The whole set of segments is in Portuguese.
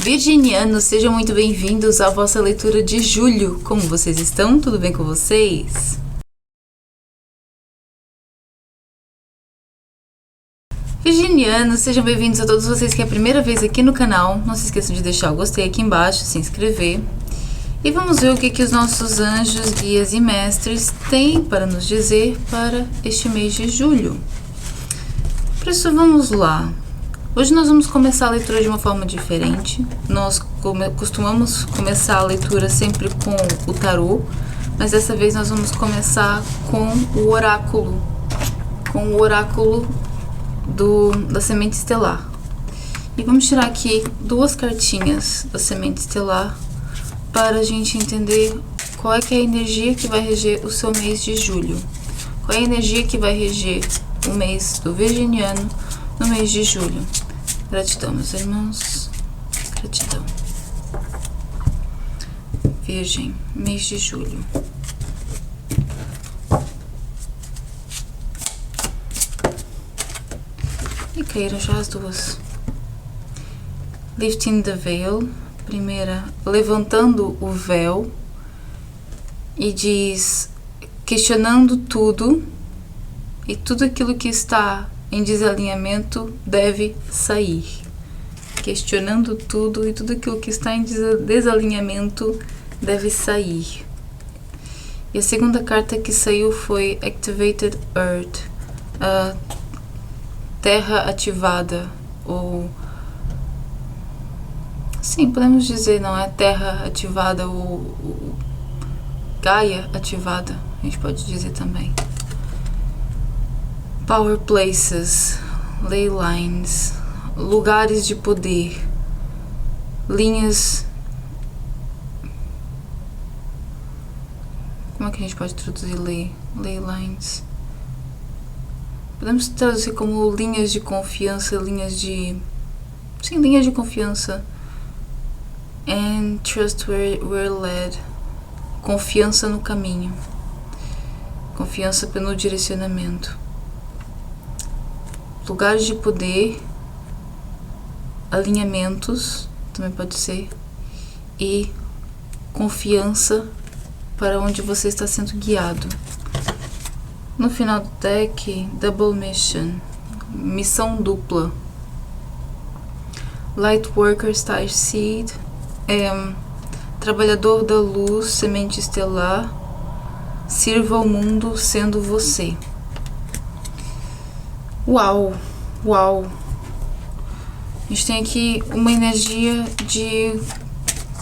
Virginianos, sejam muito bem-vindos à vossa leitura de julho. Como vocês estão? Tudo bem com vocês? Virginianos, sejam bem-vindos a todos vocês que é a primeira vez aqui no canal. Não se esqueçam de deixar o gostei aqui embaixo, se inscrever. E vamos ver o que os nossos anjos, guias e mestres têm para nos dizer para este mês de julho. Por isso, vamos lá. Hoje nós vamos começar a leitura de uma forma diferente. Nós costumamos começar a leitura sempre com o tarô, mas dessa vez nós vamos começar com o oráculo. Com o oráculo da semente estelar. E vamos tirar aqui duas cartinhas da semente estelar para a gente entender qual é que é a energia que vai reger o seu mês de julho. Qual é a energia que vai reger o mês do virginiano no mês de julho. Gratidão, meus irmãos. Gratidão. Virgem, mês de julho. E caíram já as duas. Lifting the veil. Primeira, levantando o véu. E diz, questionando tudo. E tudo aquilo que está em desalinhamento deve sair. Questionando tudo e tudo aquilo que está em desalinhamento deve sair. E a segunda carta que saiu foi Activated Earth, a terra ativada, ou sim, podemos dizer, não é terra ativada, ou Gaia ativada, a gente pode dizer também. Power places, ley lines, lugares de poder, linhas. Como é que a gente pode traduzir ley lines? Podemos traduzir como linhas de confiança, linhas de confiança. And trust where we're led. Confiança no caminho. Confiança no direcionamento. Lugares de poder, alinhamentos, também pode ser, e confiança para onde você está sendo guiado. No final do deck, Double Mission, missão dupla. Lightworker Star Seed, trabalhador da luz, semente estelar, sirva ao mundo sendo você. Uau, uau. A gente tem aqui uma energia de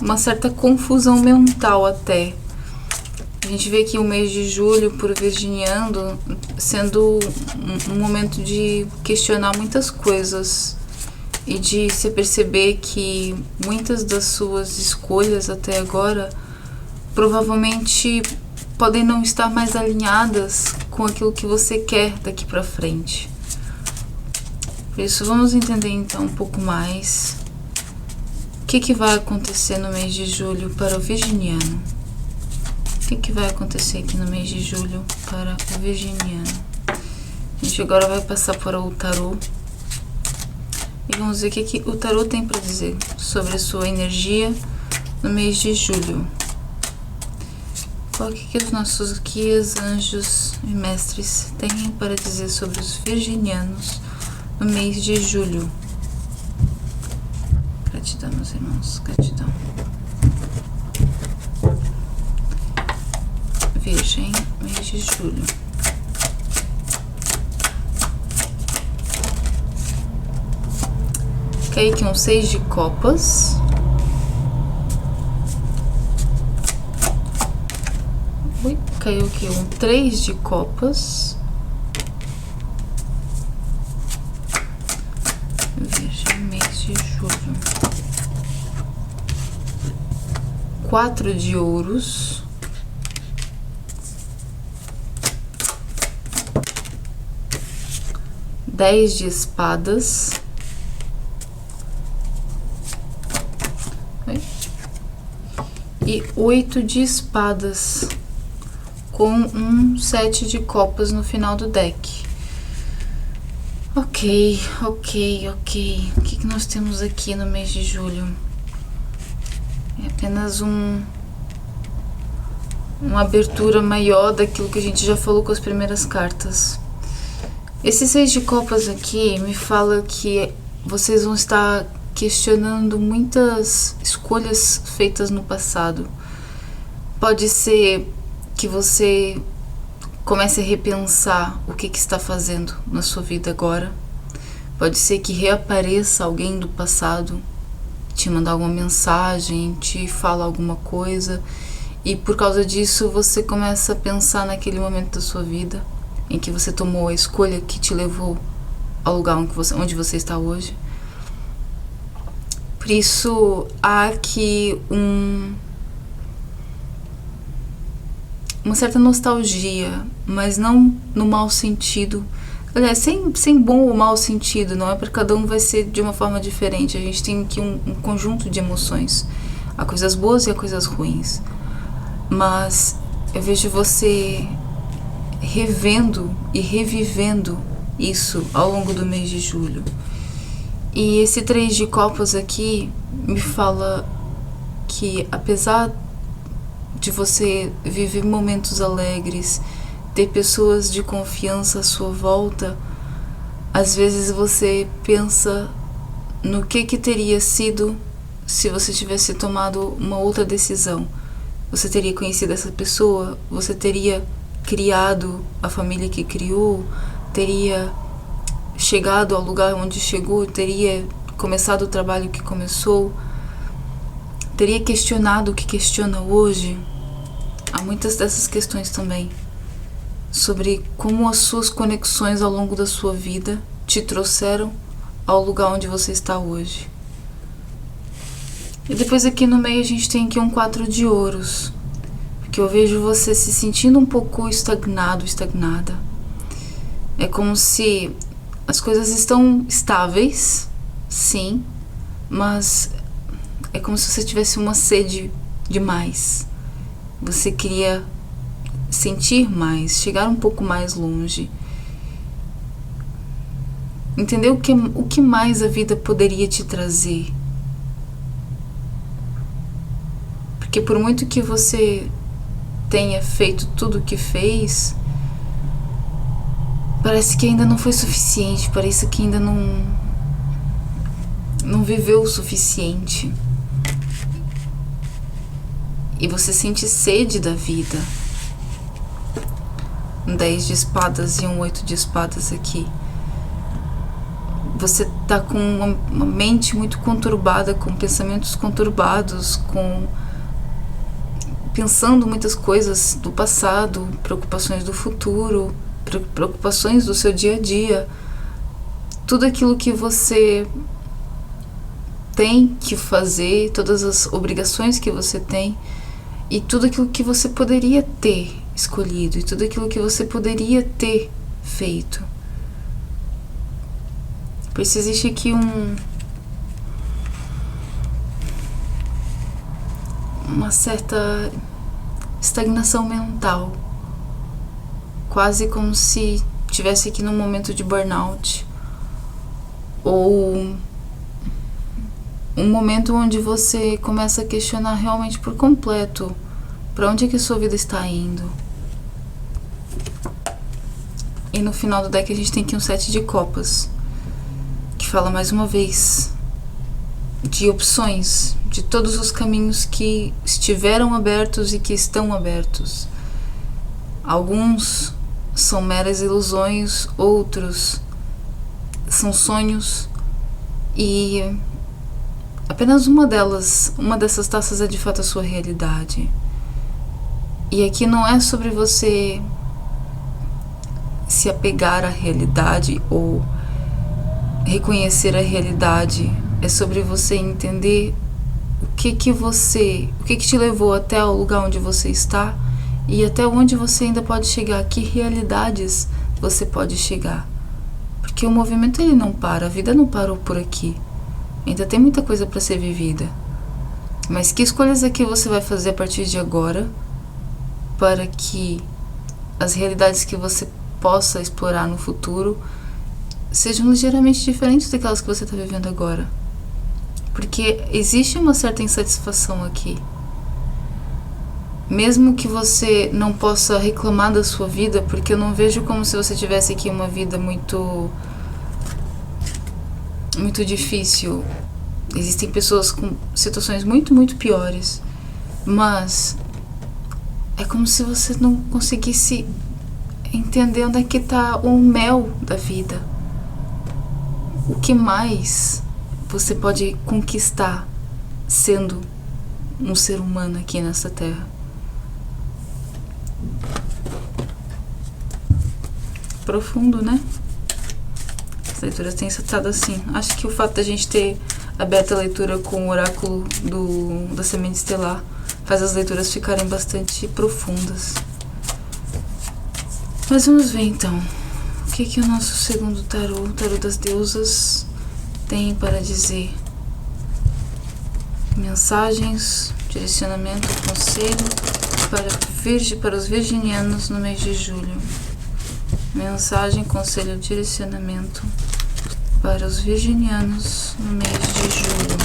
uma certa confusão mental até. A gente vê aqui o mês de julho, por virginiano, sendo um momento de questionar muitas coisas e de se perceber que muitas das suas escolhas até agora provavelmente podem não estar mais alinhadas com aquilo que você quer daqui pra frente. Por isso, vamos entender então um pouco mais o que vai acontecer no mês de julho para o virginiano. O que vai acontecer aqui no mês de julho para o virginiano. A gente agora vai passar para o tarô e vamos ver o que o tarô tem para dizer sobre a sua energia no mês de julho. Qual que os nossos guias, anjos e mestres têm para dizer sobre os virginianos no mês de julho? Gratidão, meus irmãos, gratidão. Virgem, mês de julho. Caiu aqui um 6 de copas. Caiu aqui um 3 de copas. Virgem, mês de julho. 4 de ouros. 10 de espadas. E 8 de espadas. Com um 7 de copas no final do deck. Ok. O que nós temos aqui no mês de julho? É apenas uma abertura maior daquilo que a gente já falou com as primeiras cartas. Esse 6 de copas aqui me fala que vocês vão estar questionando muitas escolhas feitas no passado. Pode ser que você comece a repensar o que está fazendo na sua vida agora. Pode ser que reapareça alguém do passado, te mandar alguma mensagem, te fala alguma coisa, e por causa disso você começa a pensar naquele momento da sua vida em que você tomou a escolha que te levou ao lugar onde você está hoje. Por isso há aqui uma certa nostalgia, mas não no mau sentido. Aliás, sem bom ou mau sentido, não é? Para cada um vai ser de uma forma diferente. A gente tem aqui um conjunto de emoções. Há coisas boas e há coisas ruins. Mas eu vejo você revendo e revivendo isso ao longo do mês de julho. E esse 3 de copas aqui me fala que, apesar de você viver momentos alegres, ter pessoas de confiança à sua volta, às vezes você pensa no que teria sido se você tivesse tomado uma outra decisão. Você teria conhecido essa pessoa, você teria criado a família que criou, teria chegado ao lugar onde chegou, teria começado o trabalho que começou, teria questionado o que questiona hoje. Há muitas dessas questões também sobre como as suas conexões ao longo da sua vida te trouxeram ao lugar onde você está hoje. E depois aqui no meio a gente tem aqui um 4 de ouros, porque eu vejo você se sentindo um pouco estagnado, estagnada. É como se as coisas estão estáveis, sim, mas é como se você tivesse uma sede demais. Você queria sentir mais, chegar um pouco mais longe. Entender o que mais a vida poderia te trazer. Porque por muito que você tenha feito tudo o que fez, parece que ainda não foi suficiente, parece que ainda não viveu o suficiente. E você sente sede da vida. Um 10 de espadas e um 8 de espadas aqui. Você tá com uma mente muito conturbada, com pensamentos conturbados, pensando muitas coisas do passado, preocupações do futuro, preocupações do seu dia a dia. Tudo aquilo que você tem que fazer, todas as obrigações que você tem, e tudo aquilo que você poderia ter escolhido, e tudo aquilo que você poderia ter feito. Por isso existe aqui uma certa estagnação mental, quase como se estivesse aqui num momento de burnout, ou um momento onde você começa a questionar realmente por completo para onde é que a sua vida está indo. E no final do deck a gente tem aqui um 7 de copas, que fala mais uma vez de opções, de todos os caminhos que estiveram abertos e que estão abertos. Alguns são meras ilusões, outros são sonhos, e apenas uma dessas taças é de fato a sua realidade. E aqui não é sobre você se apegar à realidade ou reconhecer a realidade, é sobre você entender o que te levou até o lugar onde você está e até onde você ainda pode chegar, que realidades você pode chegar. Porque o movimento ele não para, a vida não parou por aqui. Ainda tem muita coisa para ser vivida. Mas que escolhas aqui você vai fazer a partir de agora para que as realidades que você possa explorar no futuro sejam ligeiramente diferentes daquelas que você está vivendo agora? Porque existe uma certa insatisfação aqui. Mesmo que você não possa reclamar da sua vida, porque eu não vejo como se você tivesse aqui uma vida muito difícil. Existem pessoas com situações muito, muito piores. Mas é como se você não conseguisse entender onde é que tá o mel da vida. O que mais você pode conquistar sendo um ser humano aqui nessa terra? Profundo, né? As leituras têm estado assim. Acho que o fato da gente ter aberto a leitura com o oráculo da semente estelar faz as leituras ficarem bastante profundas. Mas vamos ver então. O que o nosso segundo tarô, o tarô das deusas, tem para dizer? Mensagens, direcionamento, conselho para os virginianos no mês de julho. Mensagem, conselho, direcionamento para os virginianos no mês de julho.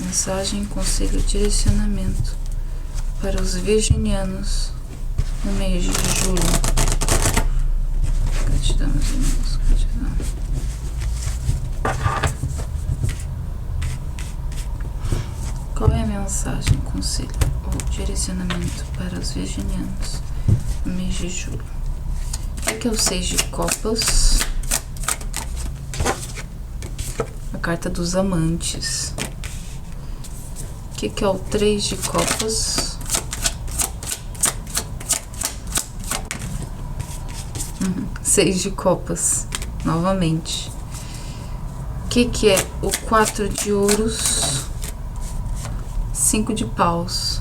Mensagem, conselho, direcionamento para os virginianos no mês de julho. Gratidão, meus irmãos, gratidão. Qual é a mensagem, conselho ou direcionamento para os virginianos no mês de julho? O que é o 6 de copas? A carta dos amantes. O que é o 3 de copas? 6 de copas, novamente. O que é o 4 de ouros? 5 de paus.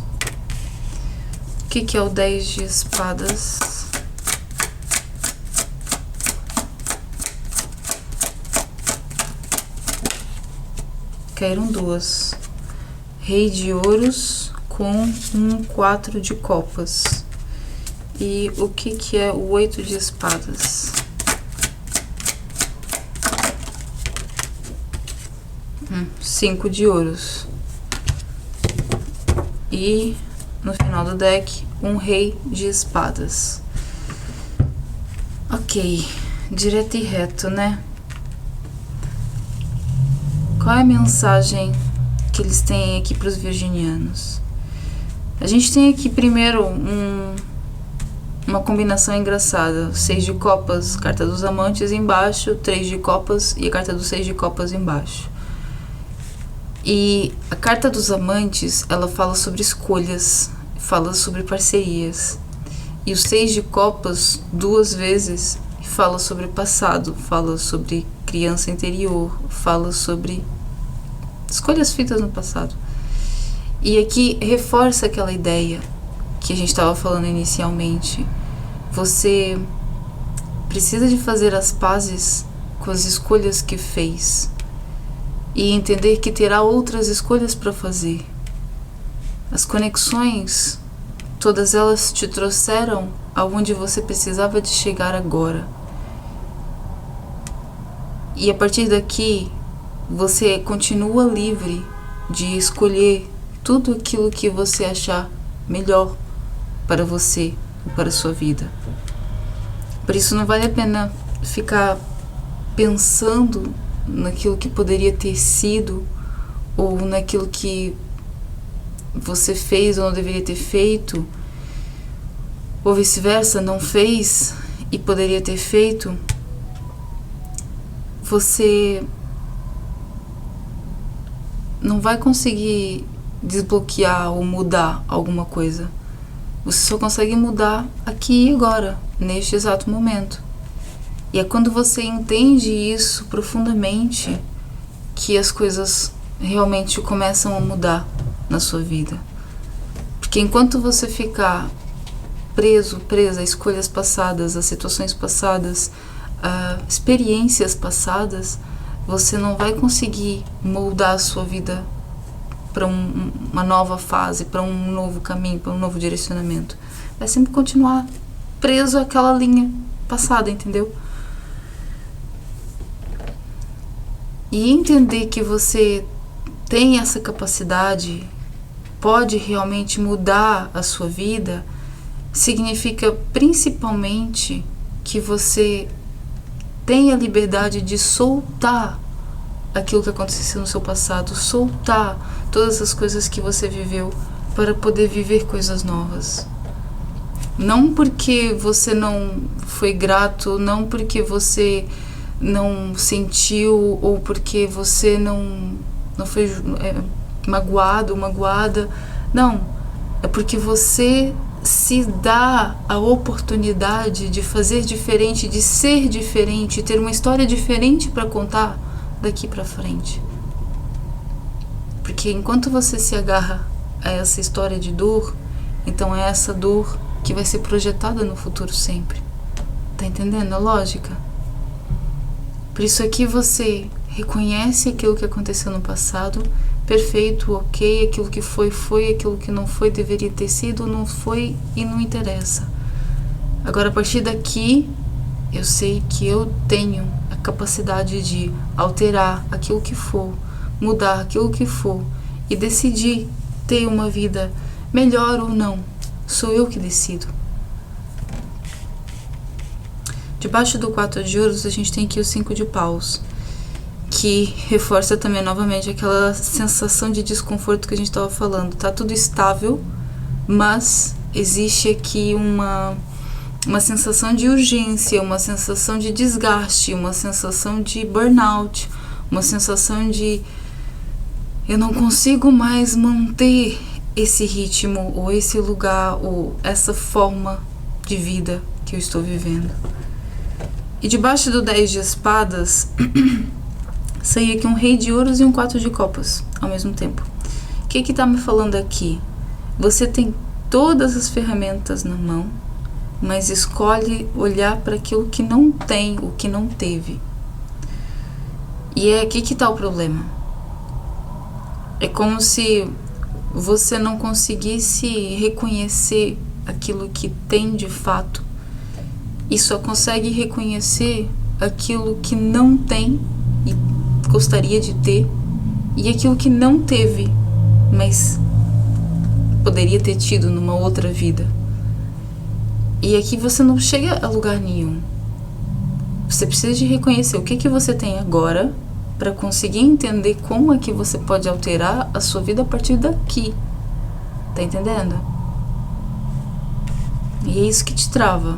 O que é o 10 de espadas? Caíram duas. Rei de ouros com um 4 de copas. E o que é o 8 de espadas? Cinco de ouros. E no final do deck, um rei de espadas. Ok, direto e reto, né? Qual é a mensagem que eles têm aqui para os virginianos? A gente tem aqui primeiro uma combinação engraçada. 6 de copas, carta dos amantes embaixo, 3 de copas e a carta dos 6 de copas embaixo. E a carta dos amantes, ela fala sobre escolhas, fala sobre parcerias. E o 6 de copas, duas vezes, fala sobre passado, fala sobre criança interior, fala sobre escolhas feitas no passado. E aqui reforça aquela ideia que a gente estava falando inicialmente. Você precisa de fazer as pazes com as escolhas que fez e entender que terá outras escolhas para fazer. As conexões, todas elas te trouxeram aonde você precisava de chegar agora. E a partir daqui, você continua livre de escolher tudo aquilo que você achar melhor para você e para a sua vida. Por isso não vale a pena ficar pensando naquilo que poderia ter sido ou naquilo que você fez ou não deveria ter feito, ou vice-versa, não fez e poderia ter feito. Você não vai conseguir desbloquear ou mudar alguma coisa. Você só consegue mudar aqui e agora, neste exato momento. E é quando você entende isso profundamente que as coisas realmente começam a mudar na sua vida. Porque enquanto você ficar presa a escolhas passadas, a situações passadas, a experiências passadas, você não vai conseguir moldar a sua vida para uma nova fase, para um novo caminho, para um novo direcionamento. Vai sempre continuar preso àquela linha passada, entendeu? E entender que você tem essa capacidade, pode realmente mudar a sua vida, significa principalmente que você tem a liberdade de soltar aquilo que aconteceu no seu passado, soltar todas as coisas que você viveu para poder viver coisas novas. Não porque você não foi grato, não porque você não sentiu, ou porque você não foi magoado, magoada. Não, é porque você se dá a oportunidade de fazer diferente, de ser diferente, ter uma história diferente para contar daqui para frente. Porque enquanto você se agarra a essa história de dor, então é essa dor que vai ser projetada no futuro sempre. Tá entendendo a lógica? Por isso aqui você reconhece aquilo que aconteceu no passado, perfeito, ok, aquilo que foi, aquilo que não foi, deveria ter sido, não foi e não interessa. Agora, a partir daqui, eu sei que eu tenho a capacidade de alterar aquilo que for, mudar aquilo que for e decidir ter uma vida melhor ou não. Sou eu que decido. Debaixo do 4 de ouros, a gente tem aqui o 5 de paus, que reforça também novamente aquela sensação de desconforto que a gente estava falando. Tá tudo estável, mas existe aqui uma sensação de urgência, uma sensação de desgaste, uma sensação de burnout, uma sensação de eu não consigo mais manter esse ritmo, ou esse lugar, ou essa forma de vida que eu estou vivendo. E debaixo do 10 de espadas, saiu aqui um rei de ouros e um 4 de copas ao mesmo tempo. O que está me falando aqui? Você tem todas as ferramentas na mão, mas escolhe olhar para aquilo que não tem, o que não teve. E é aqui que está o problema. É como se você não conseguisse reconhecer aquilo que tem de fato e só consegue reconhecer aquilo que não tem e gostaria de ter, e aquilo que não teve, mas poderia ter tido numa outra vida. E aqui você não chega a lugar nenhum. Você precisa de reconhecer o que você tem agora para conseguir entender como é que você pode alterar a sua vida a partir daqui. Tá entendendo? E é isso que te trava.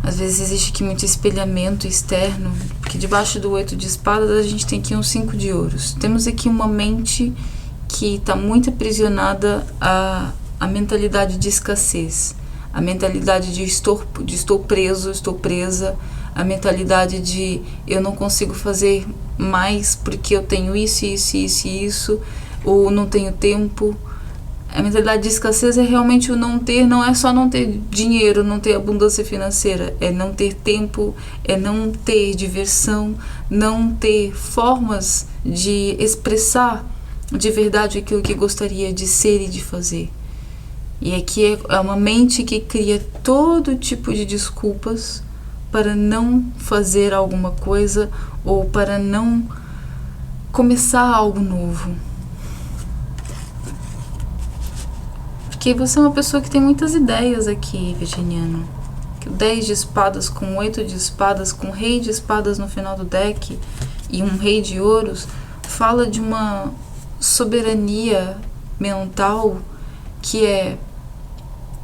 Às vezes existe aqui muito espelhamento externo, porque debaixo do 8 de espadas a gente tem aqui um 5 de ouros. Temos aqui uma mente que está muito aprisionada à mentalidade de escassez, a mentalidade de estou preso, estou presa, a mentalidade de eu não consigo fazer mais porque eu tenho isso, ou não tenho tempo. A mentalidade de escassez é realmente o não ter, não é só não ter dinheiro, não ter abundância financeira, é não ter tempo, é não ter diversão, não ter formas de expressar de verdade aquilo que gostaria de ser e de fazer. E aqui é uma mente que cria todo tipo de desculpas para não fazer alguma coisa ou para não começar algo novo. Porque você é uma pessoa que tem muitas ideias aqui, virginiano. 10 de espadas com 8 de espadas, com rei de espadas no final do deck e um rei de ouros, fala de uma soberania mental que é...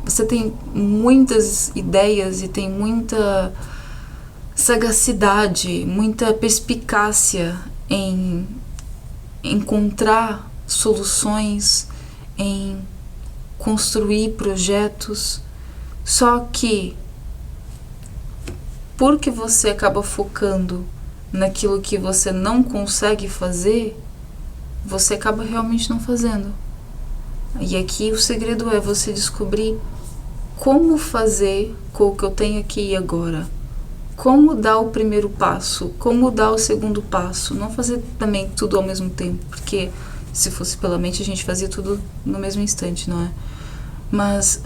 Você tem muitas ideias e tem muita sagacidade, muita perspicácia em encontrar soluções, em construir projetos, só que porque você acaba focando naquilo que você não consegue fazer, você acaba realmente não fazendo. E aqui o segredo é você descobrir como fazer com o que eu tenho aqui e agora. Como dar o primeiro passo, como dar o segundo passo. Não fazer também tudo ao mesmo tempo, porque se fosse pela mente a gente fazia tudo no mesmo instante, não é? Mas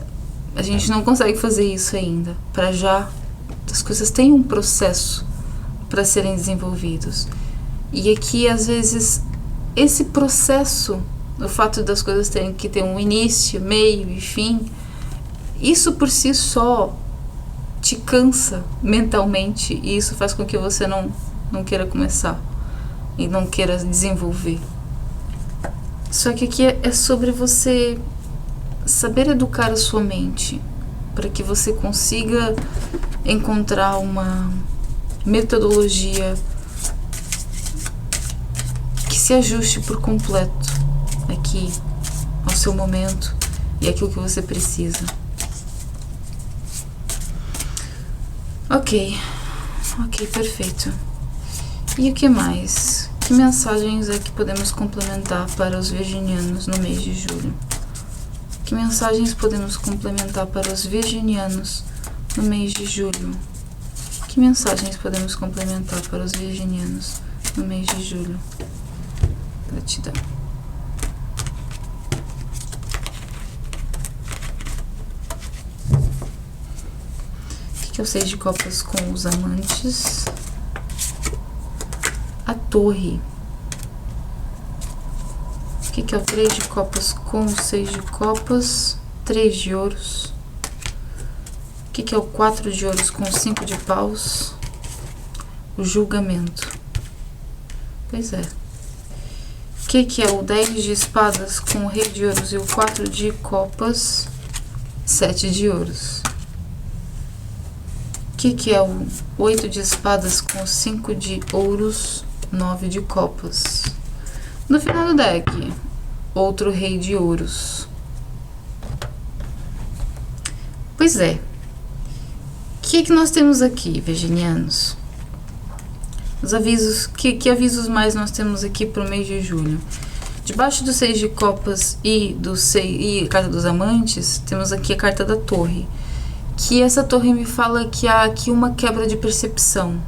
a gente não consegue fazer isso ainda. Para já, As coisas têm um processo para serem desenvolvidos. E aqui, às vezes, esse processo, o fato das coisas terem que ter um início, meio e fim, isso por si só te cansa mentalmente, e isso faz com que você não queira começar e não queira desenvolver. Só que aqui é sobre você saber educar a sua mente para que você consiga encontrar uma metodologia que se ajuste por completo aqui ao seu momento e aquilo que você precisa. Ok, perfeito. E o que mais? Que mensagens é que podemos complementar para os virginianos no mês de julho? Que mensagens podemos complementar para os virginianos no mês de julho? Que mensagens podemos complementar para os virginianos no mês de julho? Gratidão. O que é o 6 de copas com os amantes? A torre. O que é o 3 de copas com o 6 de copas? 3 de ouros. O que é o 4 de ouros com o 5 de paus? O julgamento. Pois é. O que é o 10 de espadas com o rei de ouros e o 4 de copas? 7 de ouros. O que é o 8 de espadas com o 5 de ouros? 9 de copas. No final do deck, outro rei de ouros. Pois é. O que nós temos aqui, virginianos? Os avisos. Que avisos mais nós temos aqui para o mês de julho? Debaixo do 6 de copas e a carta dos amantes, temos aqui a carta da torre. Que essa torre me fala que há aqui uma quebra de percepção.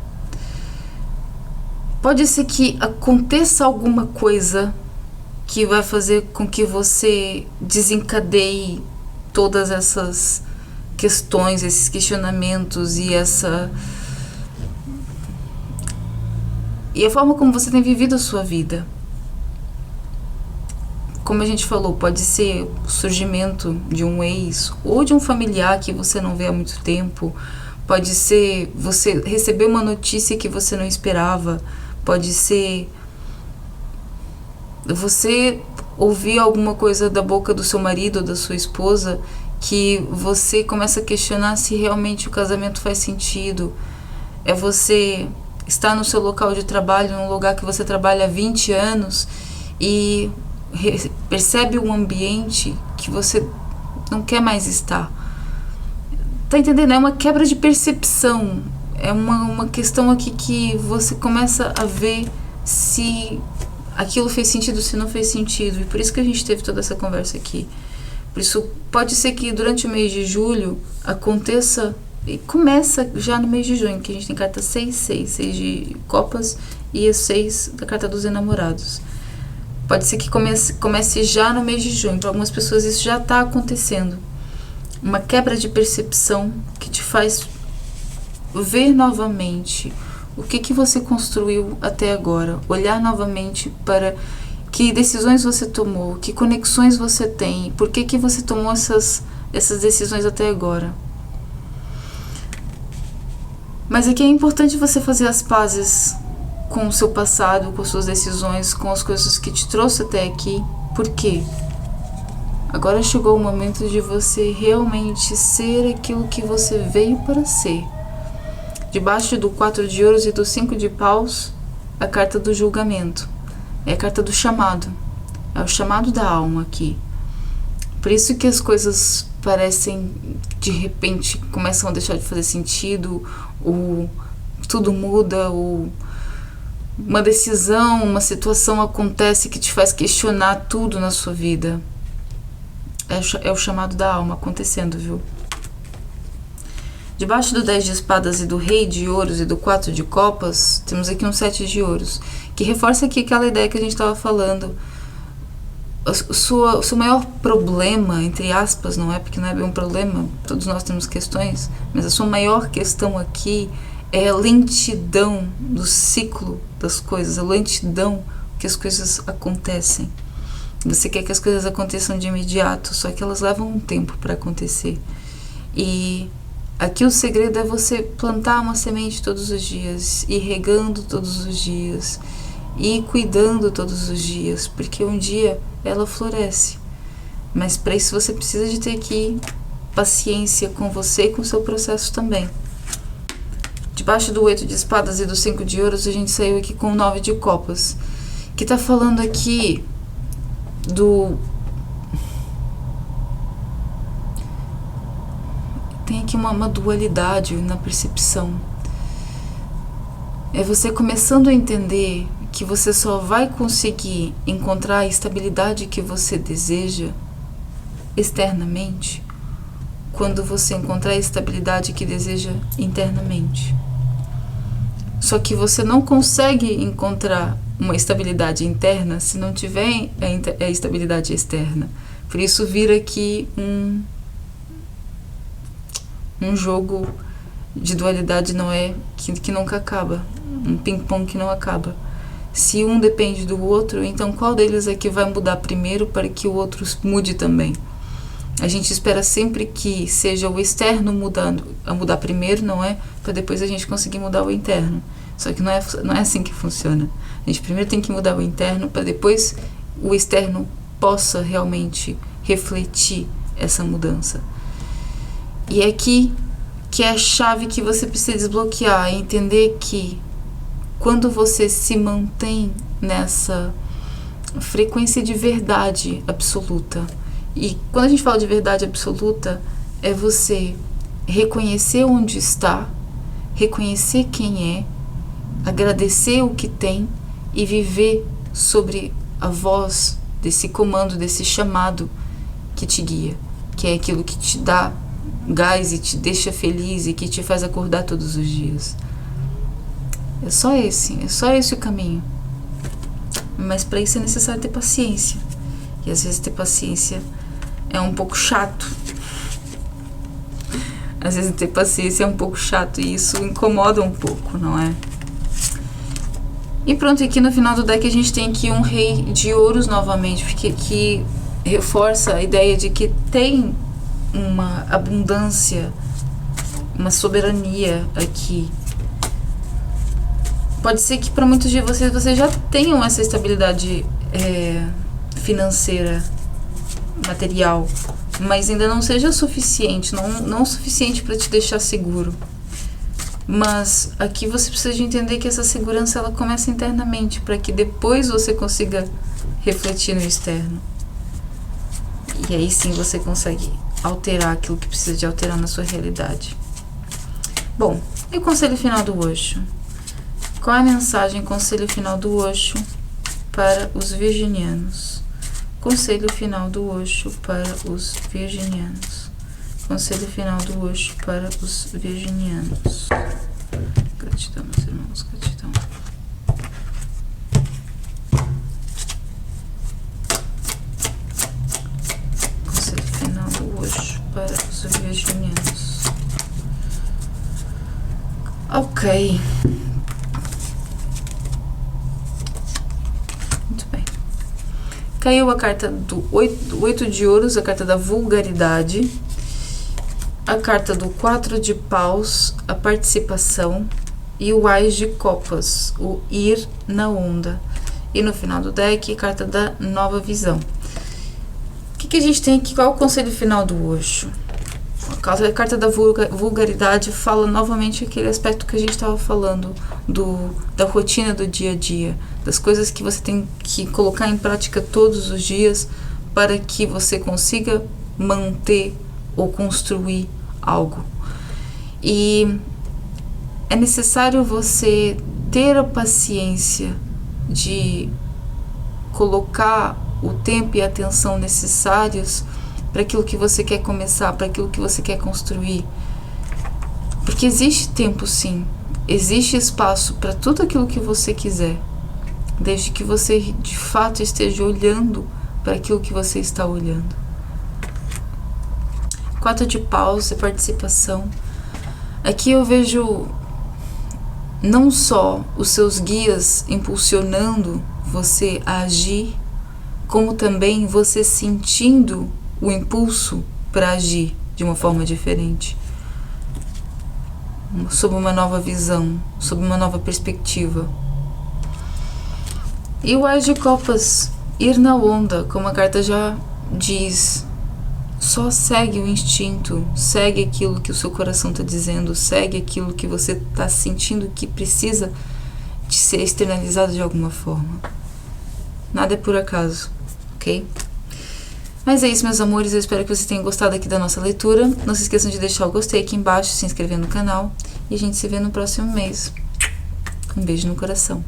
Pode ser que aconteça alguma coisa que vai fazer com que você desencadeie todas essas questões, esses questionamentos e a forma como você tem vivido a sua vida. Como a gente falou, pode ser o surgimento de um ex ou de um familiar que você não vê há muito tempo. Pode ser você receber uma notícia que você não esperava. Pode ser você ouvir alguma coisa da boca do seu marido ou da sua esposa que você começa a questionar se realmente o casamento faz sentido. É você estar no seu local de trabalho, num lugar que você trabalha há 20 anos e percebe um ambiente que você não quer mais estar. Tá entendendo? É uma quebra de percepção. É uma questão aqui que você começa a ver se aquilo fez sentido, se não fez sentido. E por isso que a gente teve toda essa conversa aqui. Por isso, pode ser que durante o mês de julho aconteça, e começa já no mês de junho, que a gente tem carta 6 de copas e a 6 da carta dos enamorados. Pode ser que comece já no mês de junho. Para algumas pessoas isso já está acontecendo. Uma quebra de percepção que te faz ver novamente o que você construiu até agora. Olhar novamente para que decisões você tomou, que conexões você tem, por que você tomou essas decisões até agora. Mas aqui é importante você fazer as pazes com o seu passado, com suas decisões, com as coisas que te trouxe até aqui. Por quê? Agora chegou o momento de você realmente ser aquilo que você veio para ser. Debaixo do 4 de ouros e do 5 de paus, a carta do julgamento. É a carta do chamado. É o chamado da alma aqui. Por isso que as coisas parecem, de repente, começam a deixar de fazer sentido, ou tudo muda, ou uma decisão, uma situação acontece que te faz questionar tudo na sua vida. É o chamado da alma acontecendo, viu? Debaixo do 10 de espadas e do rei de ouros e do 4 de copas, temos aqui um 7 de ouros, que reforça aqui aquela ideia que a gente estava falando. o seu maior problema, entre aspas, não é? Porque não é bem um problema, todos nós temos questões, mas a sua maior questão aqui é a lentidão do ciclo das coisas, a lentidão que as coisas acontecem. Você quer que as coisas aconteçam de imediato, só que elas levam um tempo para acontecer. E aqui o segredo é você plantar uma semente todos os dias, ir regando todos os dias, e ir cuidando todos os dias, porque um dia ela floresce. Mas para isso você precisa de ter aqui paciência com você e com o seu processo também. Debaixo do 8 de espadas e do 5 de ouros, a gente saiu aqui com o 9 de copas, que está falando aqui tem aqui uma dualidade na percepção. É você começando a entender que você só vai conseguir encontrar a estabilidade que você deseja externamente quando você encontrar a estabilidade que deseja internamente. Só que você não consegue encontrar uma estabilidade interna se não tiver a estabilidade externa. Por isso vira aqui um jogo de dualidade, não é? Que nunca acaba. Um ping-pong que não acaba. Se um depende do outro, então qual deles é que vai mudar primeiro para que o outro mude também? A gente espera sempre que seja o externo a mudar primeiro, não é? Para depois a gente conseguir mudar o interno. Só que não é assim que funciona. A gente primeiro tem que mudar o interno para depois o externo possa realmente refletir essa mudança. E é aqui que é a chave que você precisa desbloquear, é entender que quando você se mantém nessa frequência de verdade absoluta, e quando a gente fala de verdade absoluta, é você reconhecer onde está, reconhecer quem é, agradecer o que tem e viver sobre a voz desse comando, desse chamado que te guia, que é aquilo que te dá gás e te deixa feliz e que te faz acordar todos os dias. É só esse o caminho. Mas para isso é necessário ter paciência. E às vezes ter paciência é um pouco chato. Às vezes ter paciência é um pouco chato e isso incomoda um pouco, não é? E pronto, aqui no final do deck a gente tem aqui um rei de ouros novamente, porque aqui reforça a ideia de que tem uma abundância, uma soberania aqui. Pode ser que para muitos de vocês já tenham essa estabilidade financeira, material, mas ainda não seja suficiente, não o suficiente para te deixar seguro. Mas aqui você precisa de entender que essa segurança ela começa internamente, para que depois você consiga refletir no externo. E aí sim você consegue alterar aquilo que precisa de alterar na sua realidade. Bom, e o conselho final do Osho? Qual é a mensagem, conselho final do Osho para os virginianos? Conselho final do Osho para os virginianos. Conselho final do Osho para os virginianos. Gratidão, meus irmãos, gratidão. Conselho final do Osho para os virginianos. Ok. Caiu a carta do 8 de ouros, a carta da vulgaridade, a carta do 4 de paus, a participação, e o Ás de copas, o ir na onda. E no final do deck, a carta da nova visão. O que a gente tem aqui? Qual é o conselho final do Osho? A carta da vulgaridade fala novamente aquele aspecto que a gente estava falando, da rotina do dia a dia, das coisas que você tem que colocar em prática todos os dias para que você consiga manter ou construir algo. E é necessário você ter a paciência de colocar o tempo e a atenção necessários para aquilo que você quer começar, para aquilo que você quer construir. Porque existe tempo, sim. Existe espaço para tudo aquilo que você quiser. Desde que você, de fato, esteja olhando para aquilo que você está olhando. 4 de paus e participação. Aqui eu vejo não só os seus guias impulsionando você a agir, como também você sentindo o impulso para agir de uma forma diferente, sob uma nova visão, sob uma nova perspectiva. E o Ás de Copas, ir na onda, como a carta já diz, só segue o instinto, segue aquilo que o seu coração está dizendo, segue aquilo que você está sentindo que precisa de ser externalizado de alguma forma. Nada é por acaso, ok? Mas é isso, meus amores, eu espero que vocês tenham gostado aqui da nossa leitura. Não se esqueçam de deixar o gostei aqui embaixo, se inscrever no canal, e a gente se vê no próximo mês. Um beijo no coração.